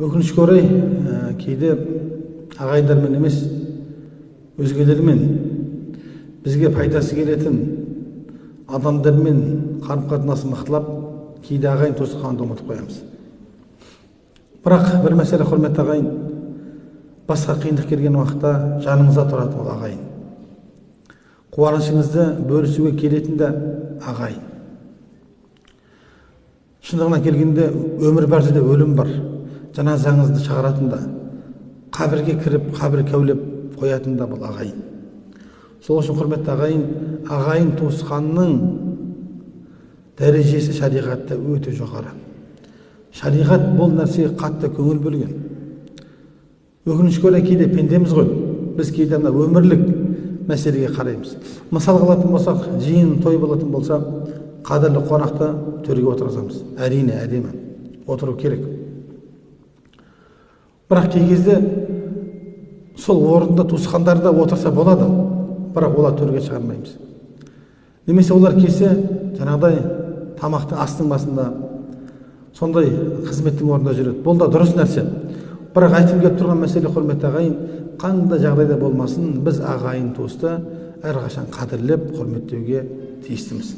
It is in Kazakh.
Өкінішке орай, кейде ағайындармен емес, өзгелермен бізге пайдасы келетін адамдармен қарым-қатынасы мықтылап, кейде ағайын туысқанды ұмытып қоямыз. Бірақ бір мәселе, құрметті ағайын, басқа қиындық келген уақытта жаныңызда тұратын ол ағайын. Қуанышыңызды бөлісуге келетін де ағайын. Шындығына келгенде өмір бар жерде өлім бар. Жаназаңызды шығаратын да, қабірге кіріп, қабір кәулеп қоятын да бұл ағайын. Сол үшін, құрметті ағайын, ағайын туысқанның дәрежесі шариғатта өте жоғары. Шариғат бұл нәрсеге қатты көңіл бөлген. Өкінішке орай, кейде пендеміз ғой, біз кейде өмірлік мәселеге қараймыз. Мысал қылатын болсақ, жиын той болатын болса, қадірлі қонақты төрге отырғызамыз. Әрине, әдемі отыру керек. Бірақ кей кезде сол орында туысқандар да отырса болады, бірақ олар төрге шығармаймыз. Немесе олар келсе, жаңағыдай тамақтың астың басында, сондай қызметтің орнында жүреді. Бұл да дұрыс нәрсе. Бірақ айтып келіп тұрған мәселе, құрметті ағайын, қандай жағдайда болмасын, біз ағайын туысты әрқашан қадірлеп, құрметтеуге тиістіміз.